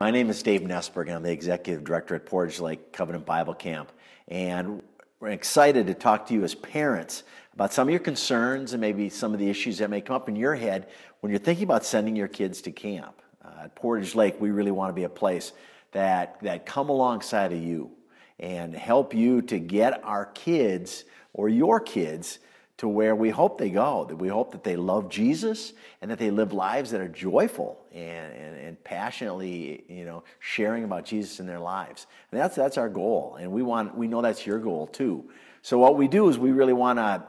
My name is Dave Nesberg, and I'm the Executive Director at Portage Lake Covenant Bible Camp. And we're excited to talk to you as parents about some of your concerns and maybe some of the issues that may come up in your head when you're thinking about sending your kids to camp. At Portage Lake, we really want to be a place that come alongside of you and help you to get our kids or your kids to where we hope they go, that we hope that they love Jesus and that they live lives that are joyful and passionately, sharing about Jesus in their lives. And that's our goal, and we know that's your goal too. So what we do is we really want to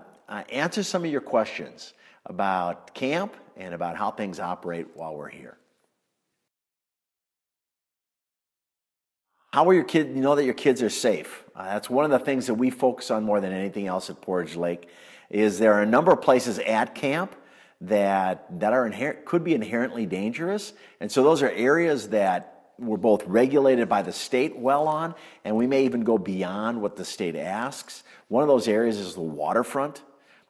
answer some of your questions about camp and about how things operate while we're here. How are your kids? You know that your kids are safe. That's one of the things that we focus on more than anything else at Portage Lake. Is there are a number of places at camp that could be inherently dangerous, and so those are areas that we're both regulated by the state well on, and we may even go beyond what the state asks. One of those areas is the waterfront.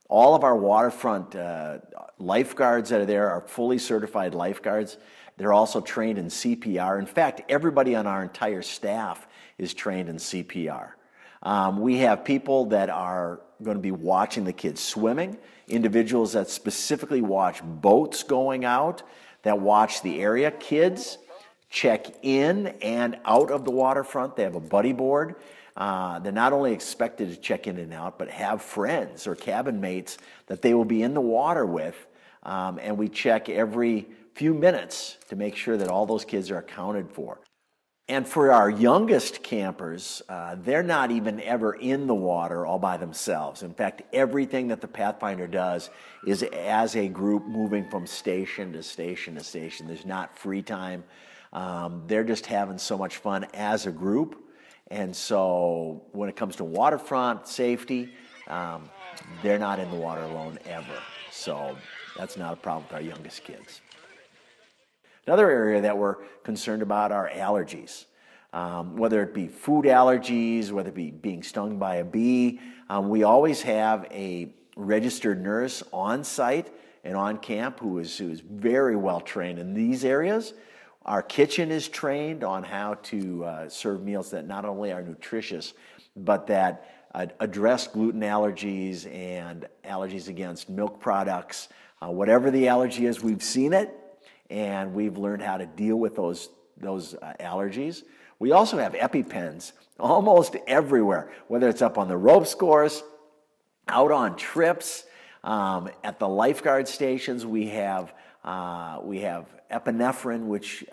All of our waterfront lifeguards that are there are fully certified lifeguards. They're also trained in CPR. In fact, everybody on our entire staff is trained in CPR. We have people that are going to be watching the kids swimming, individuals that specifically watch boats going out, that watch the area. Kids check in and out of the waterfront. They have a buddy board. They're not only expected to check in and out, but have friends or cabin mates that they will be in the water with. And we check every few minutes to make sure that all those kids are accounted for. And for our youngest campers, they're not even ever in the water all by themselves. In fact, everything that the Pathfinder does is as a group moving from station to station to station. There's not free time. They're just having so much fun as a group. And so when it comes to waterfront safety, they're not in the water alone ever. So that's not a problem with our youngest kids. Another area that we're concerned about are allergies, whether it be food allergies, whether it be being stung by a bee. We always have a registered nurse on site and on camp who is very well trained in these areas. Our kitchen is trained on how to serve meals that not only are nutritious, but that address gluten allergies and allergies against milk products. Whatever the allergy is, we've seen it. And we've learned how to deal with those allergies. We also have EpiPens almost everywhere, whether it's up on the ropes course, out on trips, at the lifeguard stations. We have epinephrine, which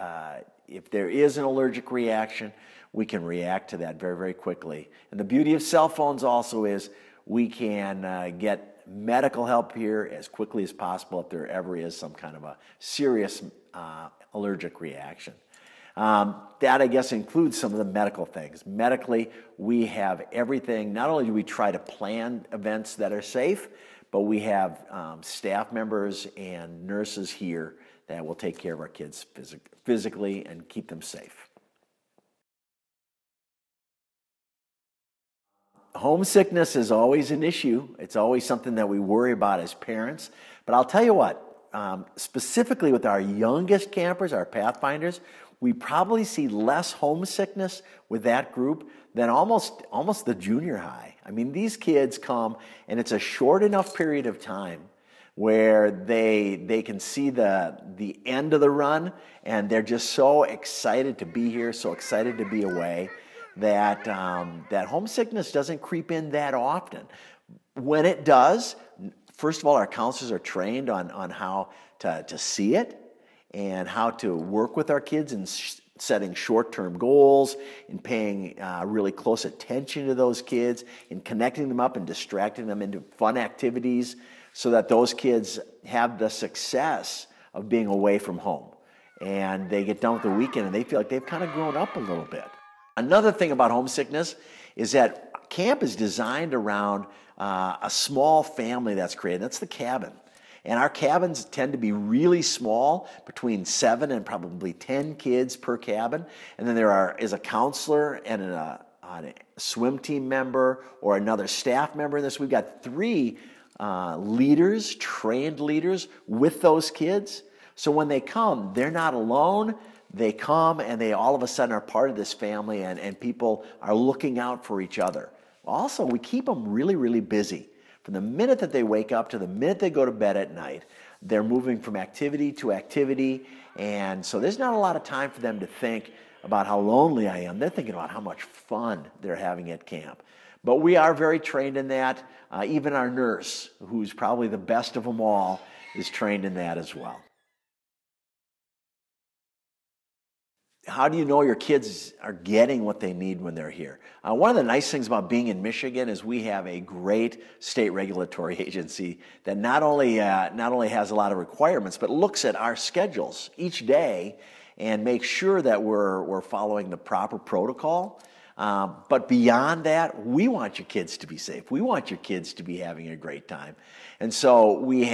if there is an allergic reaction, we can react to that very, very quickly. And the beauty of cell phones also is we can get medical help here as quickly as possible if there ever is some kind of a serious allergic reaction. That, I guess, includes some of the medical things. Medically, we have everything. Not only do we try to plan events that are safe, but we have staff members and nurses here that will take care of our kids physically and keep them safe. Homesickness is always an issue. It's always something that we worry about as parents. But I'll tell you what, specifically with our youngest campers, our Pathfinders, we probably see less homesickness with that group than almost the junior high. I mean, these kids come, and it's a short enough period of time where they can see the end of the run, and they're just so excited to be here, so excited to be away, that homesickness doesn't creep in that often. When it does, first of all, our counselors are trained on how to see it and how to work with our kids in setting short-term goals, in paying really close attention to those kids, in connecting them up and distracting them into fun activities so that those kids have the success of being away from home. And they get done with the weekend and they feel like they've kind of grown up a little bit. Another thing about homesickness is that camp is designed around a small family that's created. That's the cabin. And our cabins tend to be really small, between 7 and probably 10 kids per cabin. And then there is a counselor and a swim team member or another staff member in this. We've got 3 leaders, trained leaders with those kids. So when they come, they're not alone. they come and they all of a sudden are part of this family, and people are looking out for each other. Also, we keep them really, really busy. From the minute that they wake up to the minute they go to bed at night, they're moving from activity to activity, and so there's not a lot of time for them to think about how lonely I am. They're thinking about how much fun they're having at camp. But we are very trained in that. Even our nurse, who's probably the best of them all, is trained in that as well. How do you know your kids are getting what they need when they're here? One of the nice things about being in Michigan is we have a great state regulatory agency that not only has a lot of requirements, but looks at our schedules each day and makes sure that we're following the proper protocol. But beyond that, we want your kids to be safe. We want your kids to be having a great time. And so we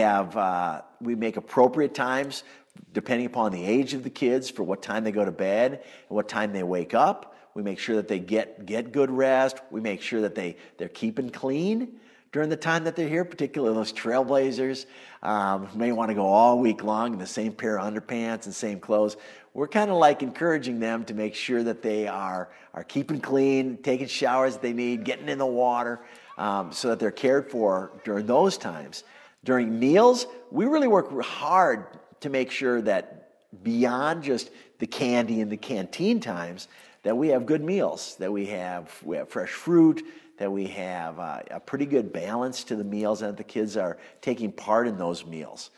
make appropriate times depending upon the age of the kids for what time they go to bed and what time they wake up. We make sure that they get good rest. We make sure that they're keeping clean during the time that they're here, particularly those trailblazers who may want to go all week long in the same pair of underpants and same clothes. We're kind of like encouraging them to make sure that they are keeping clean, taking showers that they need, getting in the water, so that they're cared for during those times. During meals, we really work hard to make sure that beyond just the candy and the canteen times, that we have good meals, that we have fresh fruit, that we have a pretty good balance to the meals, and that the kids are taking part in those meals.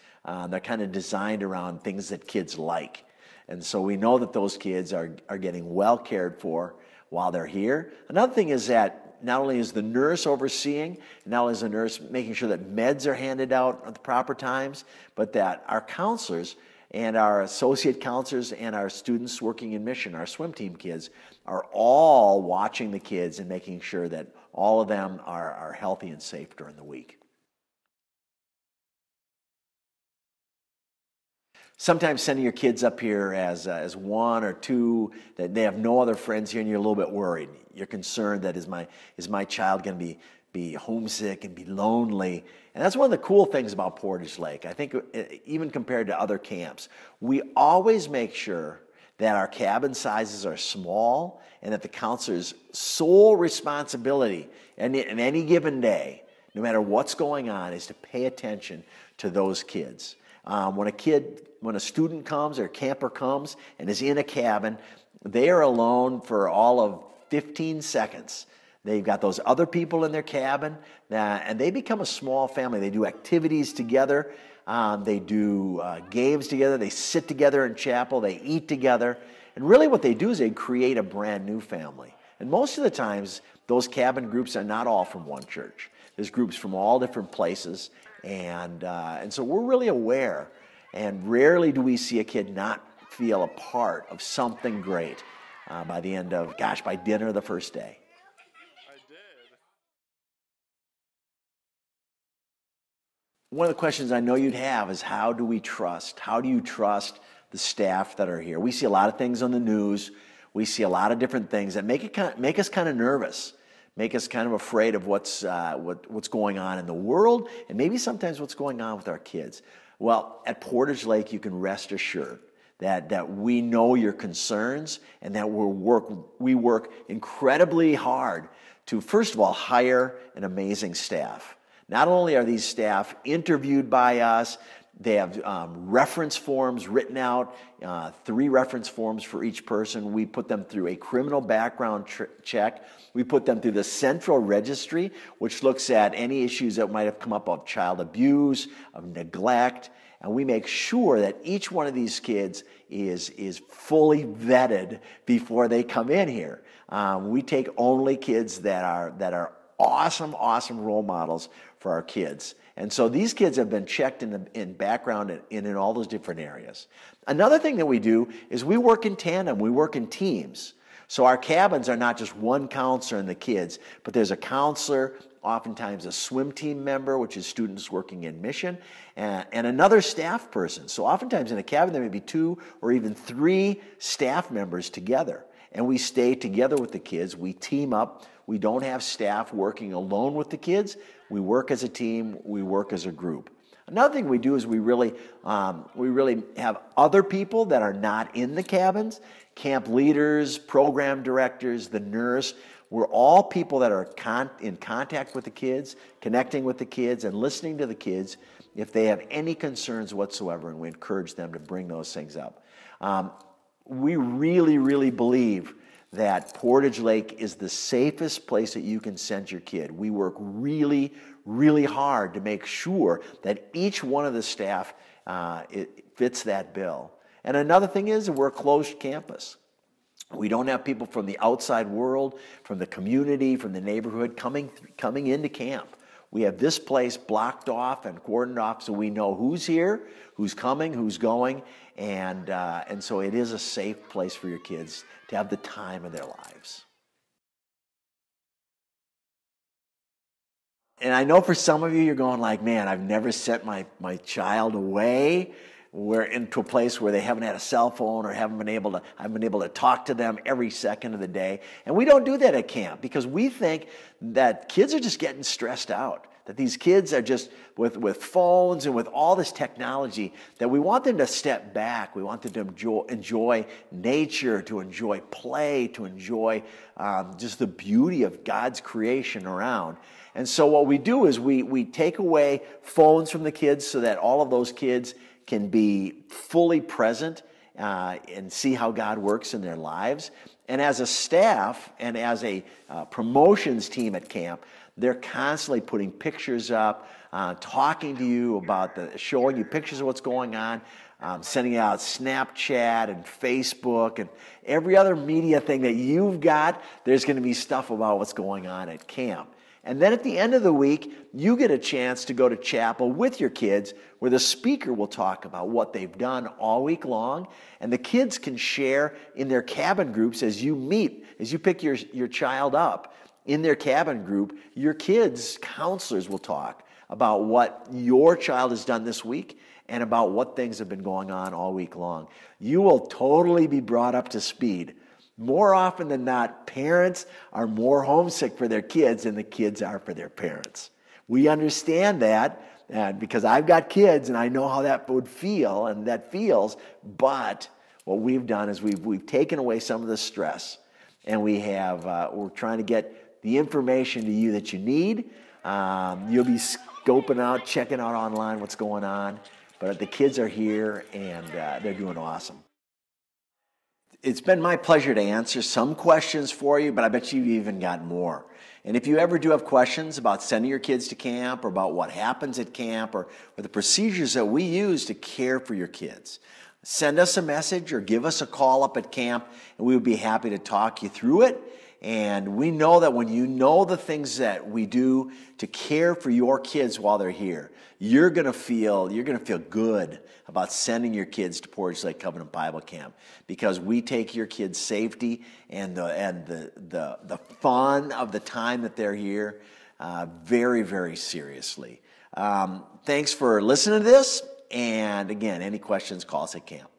They're kind of designed around things that kids like. And so we know that those kids are getting well cared for while they're here. Another thing is that not only is the nurse overseeing, not only is the nurse making sure that meds are handed out at the proper times, but that our counselors and our associate counselors and our students working in mission, our swim team kids, are all watching the kids and making sure that all of them are healthy and safe during the week. Sometimes sending your kids up here as one or two, that they have no other friends here, and you're a little bit worried. You're concerned that is my child going to be homesick and be lonely? And that's one of the cool things about Portage Lake. I think even compared to other camps, we always make sure that our cabin sizes are small and that the counselor's sole responsibility in any given day, no matter what's going on, is to pay attention to those kids. When a student comes or a camper comes and is in a cabin, they are alone for all of 15 seconds. They've got those other people in their cabin, and they become a small family. They do activities together. They do games together. They sit together in chapel. They eat together. And really what they do is they create a brand new family. And most of the times, those cabin groups are not all from one church. There's groups from all different places. And so we're really aware, and rarely do we see a kid not feel a part of something great by dinner the first day. One of the questions I know you'd have is, how do you trust the staff that are here? We see a lot of things on the news. We see a lot of different things that make us kind of nervous, make us kind of afraid of what's going on in the world, and maybe sometimes what's going on with our kids. Well, at Portage Lake, you can rest assured that we know your concerns, and that we work incredibly hard to, first of all, hire an amazing staff. Not only are these staff interviewed by us, they have reference forms written out, 3 reference forms for each person. We put them through a criminal background check. We put them through the central registry, which looks at any issues that might have come up of child abuse, of neglect, and we make sure that each one of these kids is fully vetted before they come in here. We take only kids that are awesome role models for our kids. And so these kids have been checked in background and in all those different areas. Another thing that we do is we work in tandem, we work in teams. So our cabins are not just one counselor and the kids, but there's a counselor, oftentimes a swim team member, which is students working in mission, and another staff person. So oftentimes in a cabin there may be 2 or even 3 staff members together. And we stay together with the kids, we team up. We don't have staff working alone with the kids. We work as a team, we work as a group. Another thing we do is we really have other people that are not in the cabins, camp leaders, program directors, the nurse. We're all people that are in contact with the kids, connecting with the kids, and listening to the kids if they have any concerns whatsoever, and we encourage them to bring those things up. We really, really believe that Portage Lake is the safest place that you can send your kid. We work really, really hard to make sure that each one of the staff it fits that bill. And another thing is we're a closed campus. We don't have people from the outside world, from the community, from the neighborhood coming into camp. We have this place blocked off and cordoned off so we know who's here, who's coming, who's going, and so it is a safe place for your kids to have the time of their lives. And I know for some of you, you're going like, man, I've never sent my child away into a place where they haven't had a cell phone or I've been able to talk to them every second of the day. And we don't do that at camp because we think that kids are just getting stressed out, that these kids are just with phones and with all this technology, that we want them to step back. We want them to enjoy nature, to enjoy play, to enjoy just the beauty of God's creation around. And so what we do is we take away phones from the kids so that all of those kids can be fully present and see how God works in their lives. And as a staff and as a promotions team at camp, they're constantly putting pictures up, talking to you about showing you pictures of what's going on, sending out Snapchat and Facebook and every other media thing that you've got. There's going to be stuff about what's going on at camp. And then at the end of the week, you get a chance to go to chapel with your kids where the speaker will talk about what they've done all week long. And the kids can share in their cabin groups as you pick your child up in their cabin group. Your kids' counselors will talk about what your child has done this week and about what things have been going on all week long. You will totally be brought up to speed. More often than not, parents are more homesick for their kids than the kids are for their parents. We understand that because I've got kids and I know how that would feel and that feels, but what we've done is we've taken away some of the stress and we're trying to get the information to you that you need. You'll be scoping out, checking out online what's going on, but the kids are here and they're doing awesome. It's been my pleasure to answer some questions for you, but I bet you've even got more. And if you ever do have questions about sending your kids to camp or about what happens at camp or the procedures that we use to care for your kids, send us a message or give us a call up at camp, and we would be happy to talk you through it. And we know that when you know the things that we do to care for your kids while they're here, you're going to feel good about sending your kids to Portage Lake Covenant Bible Camp because we take your kids' safety and the fun of the time that they're here very, very seriously. Thanks for listening to this. And again, any questions, call us at camp.